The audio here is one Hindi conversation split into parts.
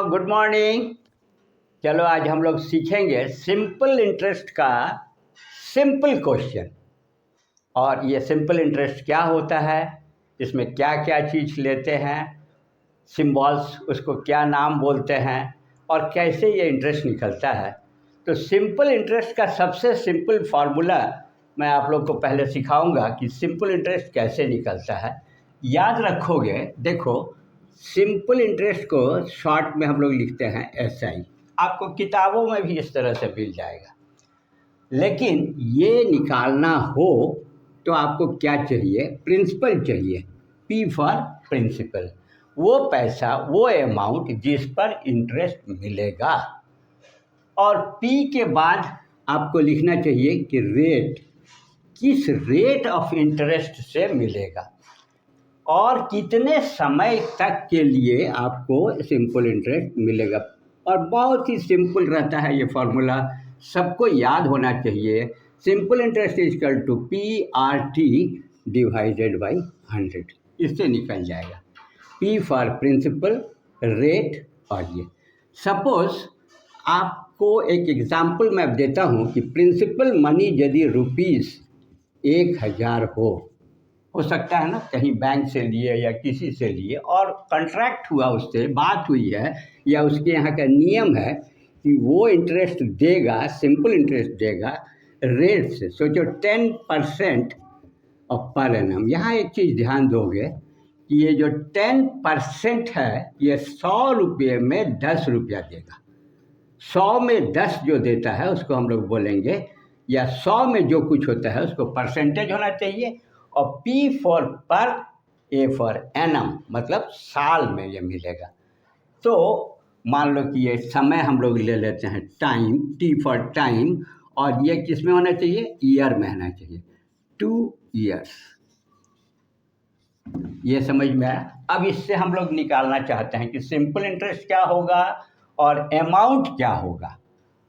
Good morning. चलो आज हम लोग सीखेंगे सिंपल इंटरेस्ट का सिंपल क्वेश्चन। और ये सिंपल इंटरेस्ट क्या होता है, इसमें क्या क्या चीज़ लेते हैं, सिंबल्स उसको क्या नाम बोलते हैं और कैसे ये इंटरेस्ट निकलता है। तो सिंपल इंटरेस्ट का सबसे सिंपल फार्मूला मैं आप लोग को पहले सिखाऊंगा कि सिंपल इंटरेस्ट कैसे निकलता है। याद रखोगे, देखो सिंपल इंटरेस्ट को शॉर्ट में हम लोग लिखते हैं SI। आपको किताबों में भी इस तरह से मिल जाएगा। लेकिन ये निकालना हो तो आपको क्या चाहिए, प्रिंसिपल चाहिए। P फॉर प्रिंसिपल, वो पैसा, वो अमाउंट जिस पर इंटरेस्ट मिलेगा। और P के बाद आपको लिखना चाहिए कि रेट, किस रेट ऑफ इंटरेस्ट से मिलेगा और कितने समय तक के लिए आपको सिंपल इंटरेस्ट मिलेगा। और बहुत ही सिंपल रहता है ये फार्मूला, सबको याद होना चाहिए। Simple interest equal to PRT divided by 100, इससे निकल जाएगा। P for principal, rate. और ये सपोज आपको एक एग्जाम्पल मैं देता हूँ कि प्रिंसिपल मनी यदि ₹1000 हो सकता है ना, कहीं बैंक से लिए या किसी से लिए और कॉन्ट्रैक्ट हुआ, उससे बात हुई है या उसके यहाँ का नियम है कि वो इंटरेस्ट देगा, सिंपल इंटरेस्ट देगा रेट से। सोचो 10% ऑफ पर एनम। यहाँ एक चीज़ ध्यान दोगे कि ये जो 10% है ये 100 रुपये में 10 रुपया देगा। 100 में 10 जो देता है उसको हम लोग बोलेंगे, या 100 में जो कुछ होता है उसको परसेंटेज होना चाहिए। और P फॉर पर, A फॉर एनम, मतलब साल में ये मिलेगा। तो मान लो कि ये समय हम लोग ले लेते हैं टाइम, T फॉर टाइम, और ये किस में होना चाहिए, ईयर में होना चाहिए, 2 years। ये समझ में आया। अब इससे हम लोग निकालना चाहते हैं कि सिंपल इंटरेस्ट क्या होगा और अमाउंट क्या होगा।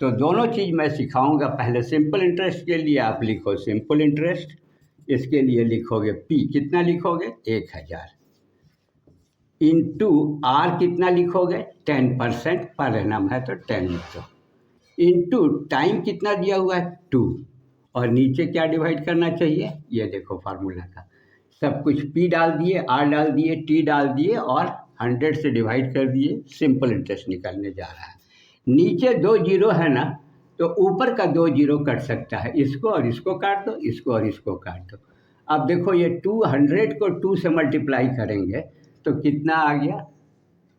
तो दोनों चीज़ मैं सिखाऊंगा। पहले सिंपल इंटरेस्ट के लिए आप लिखो सिंपल इंटरेस्ट, इसके लिए लिखोगे P, कितना लिखोगे 1000, इंटू R कितना लिखोगे 10%, पर एनम है तो 10 लिख दो, इंटू टाइम कितना दिया हुआ है 2, और नीचे क्या डिवाइड करना चाहिए, ये देखो फार्मूला का सब कुछ P डाल दिए, R डाल दिए, T डाल दिए और 100 से डिवाइड कर दिए। सिंपल इंटरेस्ट निकलने जा रहा है। नीचे 2 जीरो है ना, तो ऊपर का 2 जीरो कट सकता है, इसको और इसको काट दो, इसको और इसको काट दो। अब देखो ये 200 को 2 से मल्टीप्लाई करेंगे तो कितना आ गया,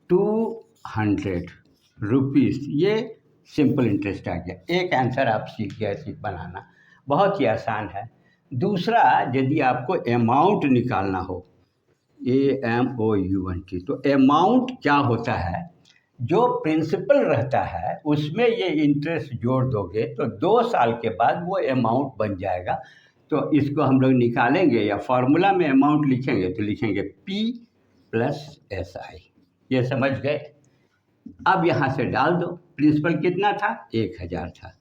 200 रुपीज़। ये सिंपल इंटरेस्ट आ गया। एक आंसर आप सीख गए, सीख बनाना बहुत ही आसान है। दूसरा, यदि आपको अमाउंट निकालना हो, AMOUNT, तो अमाउंट क्या होता है, जो प्रिंसिपल रहता है उसमें ये इंटरेस्ट जोड़ दोगे तो 2 साल के बाद वो अमाउंट बन जाएगा। तो इसको हम लोग निकालेंगे या फार्मूला में अमाउंट लिखेंगे तो लिखेंगे P प्लस SI। ये समझ गए। अब यहाँ से डाल दो, प्रिंसिपल कितना था 1000 था,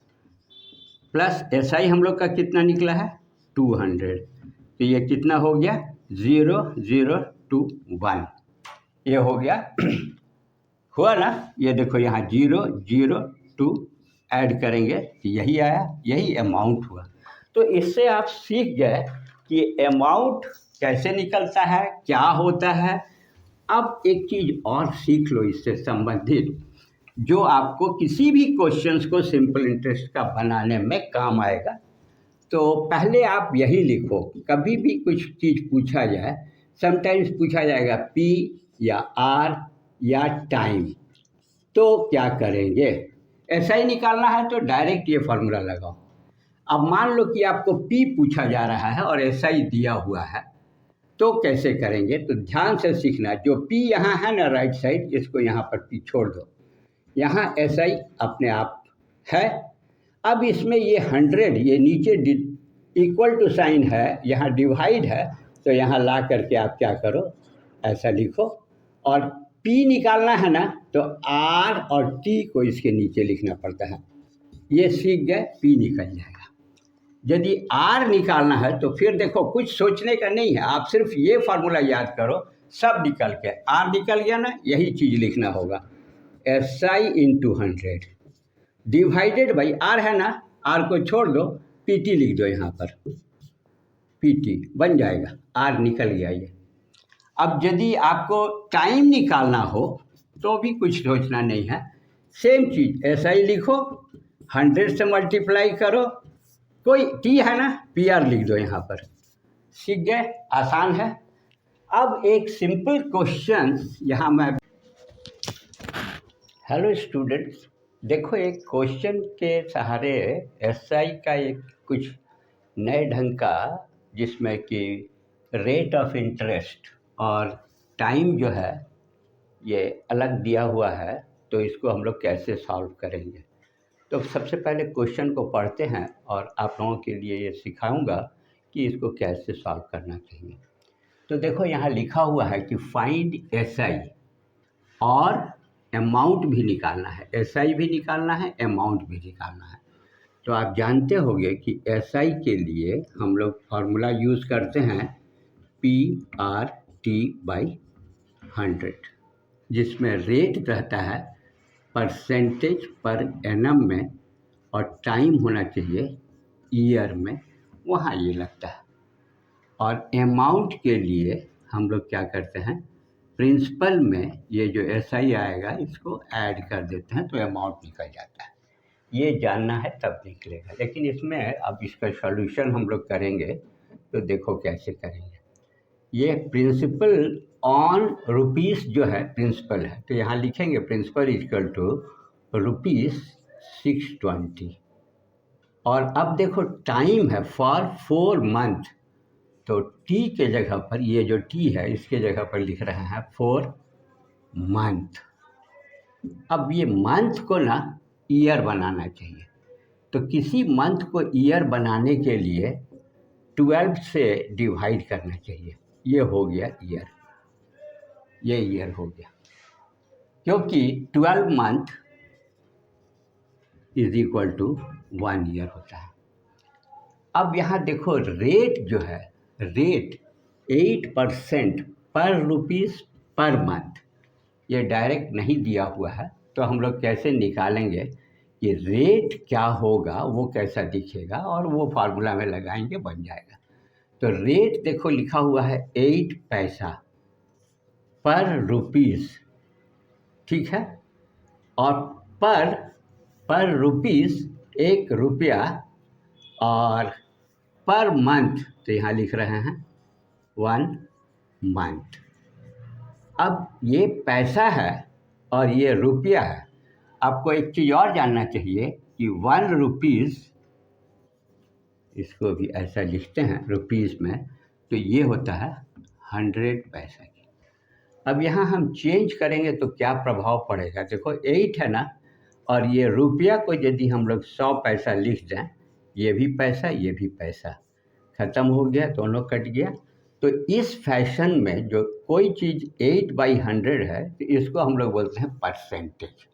प्लस SI हम लोग का कितना निकला है 200। तो ये कितना हो गया 0021, ये हो गया हुआ ना। ये देखो यहाँ 002 ऐड करेंगे तो यही आया, यही अमाउंट हुआ। तो इससे आप सीख गए कि अमाउंट कैसे निकलता है, क्या होता है। अब एक चीज़ और सीख लो इससे संबंधित, जो आपको किसी भी क्वेश्चंस को सिंपल इंटरेस्ट का बनाने में काम आएगा। तो पहले आप यही लिखो, कभी भी कुछ चीज़ पूछा जाए, समटाइम्स पूछा जाएगा P या R या टाइम, तो क्या करेंगे, SI निकालना है तो डायरेक्ट ये फार्मूला लगाओ। अब मान लो कि आपको P पूछा जा रहा है और SI दिया हुआ है, तो कैसे करेंगे, तो ध्यान से सीखना। जो P यहाँ है ना राइट साइड, इसको यहाँ पर P छोड़ दो, यहाँ SI अपने आप है। अब इसमें ये 100, ये नीचे इक्वल टू साइन है, यहाँ डिवाइड है, तो यहाँ ला करके आप क्या करो, ऐसा लिखो। और P निकालना है ना, तो R और T को इसके नीचे लिखना पड़ता है। ये सीख गए, P निकल जाएगा। यदि R निकालना है तो फिर देखो कुछ सोचने का नहीं है, आप सिर्फ ये फार्मूला याद करो, सब निकल के R निकल गया ना, यही चीज़ लिखना होगा। SI into 100 divided by R है ना, R को छोड़ दो, PT लिख दो यहाँ पर, PT बन जाएगा, R निकल गया ये। अब यदि आपको टाइम निकालना हो तो भी कुछ सोचना नहीं है, सेम चीज़ SI लिखो, 100 से मल्टीप्लाई करो, कोई T है ना, PR लिख दो यहाँ पर, सीख गए, आसान है। अब एक सिंपल क्वेश्चन यहाँ मैं, हेलो स्टूडेंट्स, देखो एक क्वेश्चन के सहारे SI का एक कुछ नए ढंग का, जिसमें कि रेट ऑफ इंटरेस्ट और टाइम जो है ये अलग दिया हुआ है, तो इसको हम लोग कैसे सॉल्व करेंगे। तो सबसे पहले क्वेश्चन को पढ़ते हैं और आप लोगों के लिए ये सिखाऊंगा कि इसको कैसे सॉल्व करना चाहिए। तो देखो यहाँ लिखा हुआ है कि फाइंड SI और अमाउंट भी निकालना है, SI भी निकालना है, अमाउंट भी निकालना है। तो आप जानते होंगे कि SI के लिए हम लोग फार्मूला यूज़ करते हैं PRT/100, जिसमें रेट रहता है परसेंटेज पर एनम में और टाइम होना चाहिए ईयर में, वहाँ ये लगता है। और अमाउंट के लिए हम लोग क्या करते हैं, प्रिंसिपल में ये जो SI आएगा इसको ऐड कर देते हैं तो अमाउंट निकल जाता है। ये जानना है तब निकलेगा, लेकिन इसमें अब इसका सॉल्यूशन हम लोग करेंगे, तो देखो कैसे करेंगे। ये प्रिंसिपल ऑन रुपीस जो है प्रिंसिपल है, तो यहाँ लिखेंगे प्रिंसिपल इक्वल टू ₹620। और अब देखो टाइम है फॉर 4 मंथ, तो T के जगह पर, ये जो T है इसके जगह पर लिख रहे हैं 4 मंथ। अब ये मंथ को ना ईयर बनाना चाहिए, तो किसी मंथ को ईयर बनाने के लिए 12 से डिवाइड करना चाहिए। ये हो गया ईयर, ये ईयर हो गया, क्योंकि 12 month is equal to 1 year होता है। अब यहाँ देखो रेट जो है, रेट 8% पर रुपीस पर मंथ, ये डायरेक्ट नहीं दिया हुआ है, तो हम लोग कैसे निकालेंगे कि रेट क्या होगा, वो कैसा दिखेगा, और वो फार्मूला में लगाएंगे, बन जाएगा। तो रेट देखो लिखा हुआ है 8 पैसा पर रुपीस, ठीक है, और पर रुपीस 1 रुपया, और पर मंथ तो यहाँ लिख रहे हैं 1 मंथ। अब ये पैसा है और ये रुपया है। आपको एक चीज़ और जानना चाहिए कि 1 रुपीस, इसको भी ऐसा लिखते हैं रुपीस में, तो ये होता है 100 पैसा की। अब यहाँ हम चेंज करेंगे तो क्या प्रभाव पड़ेगा, देखो 8 है ना, और ये रुपया को यदि हम लोग 100 पैसा लिख दें, ये भी पैसा, ये भी पैसा, ख़त्म हो गया, दोनों कट गया। तो इस फैशन में जो कोई चीज़ 8/100 है, तो इसको हम लोग बोलते हैं परसेंटेज।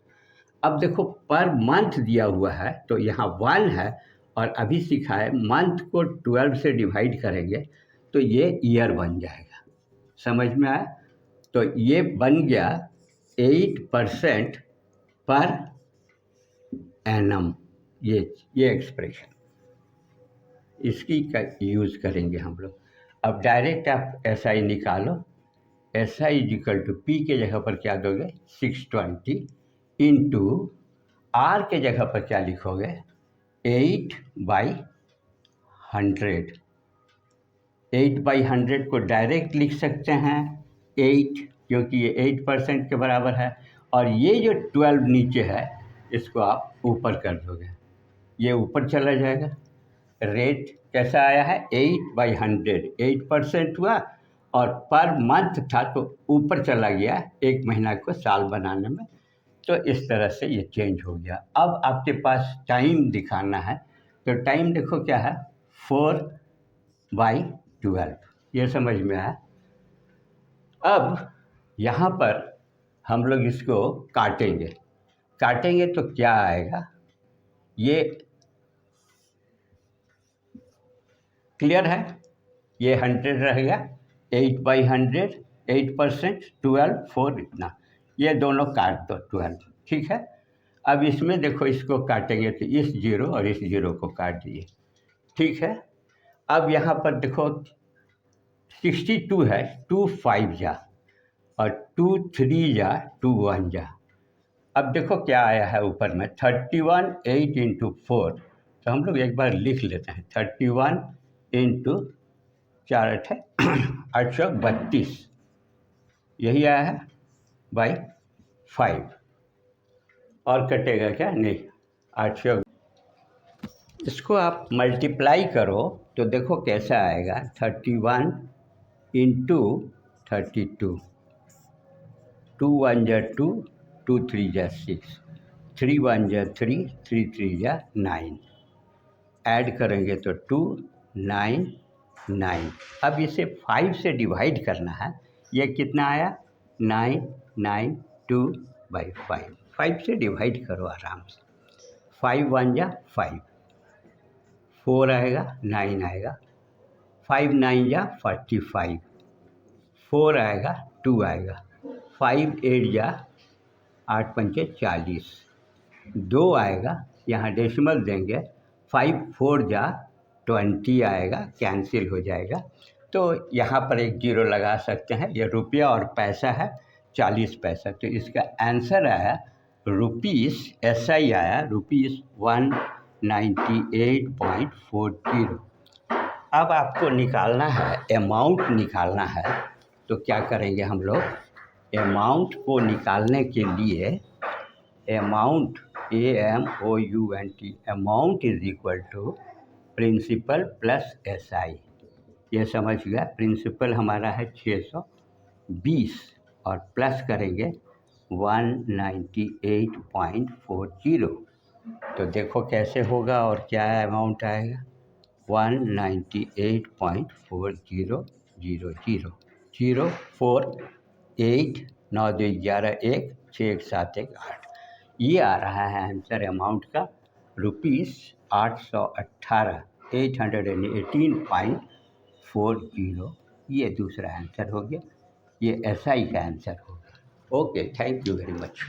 अब देखो पर मंथ दिया हुआ है, तो यहाँ 1 है, और अभी सीखा है मंथ को 12 से डिवाइड करेंगे तो ये ईयर बन जाएगा। समझ में आया? तो ये बन गया 8% पर एनम, ये एक्सप्रेशन, इसकी का यूज़ करेंगे हम लोग। अब डायरेक्ट आप SI निकालो, SI इक्वल टू P के जगह पर क्या दोगे 620 इंटू R के जगह पर क्या लिखोगे 8/100। 8/100 को डायरेक्ट लिख सकते हैं 8, क्योंकि ये 8% के बराबर है, और ये जो 12 नीचे है इसको आप ऊपर कर दोगे, ये ऊपर चला जाएगा। रेट कैसा आया है 8/100, 8% हुआ, और पर मंथ था तो ऊपर चला गया, एक महीना को साल बनाने में, तो इस तरह से ये चेंज हो गया। अब आपके पास टाइम दिखाना है, तो टाइम देखो क्या है 4/12, ये समझ में आया। अब यहाँ पर हम लोग इसको काटेंगे तो क्या आएगा, ये क्लियर है, ये 100 रह गया, 8/100, 8%, 12, 4 इतना, ये दोनों काट दो 12, ठीक है। अब इसमें देखो, इसको काटेंगे तो इस जीरो और इस जीरो को काट दिए, ठीक है। अब यहाँ पर देखो 62 है, 2 5 जा और 2 3 जा 2 1 जा। अब देखो क्या आया है ऊपर में 31 8 इंटू 4, तो हम लोग एक बार लिख लेते हैं 31 इंटू 4 832, यही आया है बाई 5। और कटेगा क्या? नहीं, 800। इसको आप मल्टीप्लाई करो तो देखो कैसा आएगा, 31 इंटू 32, 2 1 जा 2, 2 3 जा 6, 3 1 जा 3, 3 3 जा 9, ऐड करेंगे तो 2 9 9। अब इसे 5 से डिवाइड करना है, ये कितना आया 992/5, 5 से डिवाइड करो आराम से, 5 1 जा 5, 4 आएगा 9 आएगा, 5 9 जा 45, 4 आएगा 2 आएगा, 5 8 जा 8 पंचे 40, 2 आएगा, यहाँ डेसिमल देंगे, 5 4 जा 20 आएगा, कैंसिल हो जाएगा। तो यहाँ पर एक जीरो लगा सकते हैं। ये रुपया और पैसा है 40 पैसा, तो इसका आंसर आया रुपीस, SI आया रुपीस 198.40। अब आपको निकालना है, अमाउंट निकालना है, तो क्या करेंगे हम लोग, अमाउंट को निकालने के लिए amount AMOUNT, amount is equal to principal plus SI। ये समझ गया, प्रिंसिपल हमारा है 620 और प्लस करेंगे 198.40, तो देखो कैसे होगा और क्या अमाउंट आएगा, 198.4000, 048 9 2 11 1 6 1 7 1 8। ये आ रहा है आंसर अमाउंट का रुपीस 818.40, ये दूसरा आंसर हो गया, ये SI का आंसर होगा। Okay, thank you very much.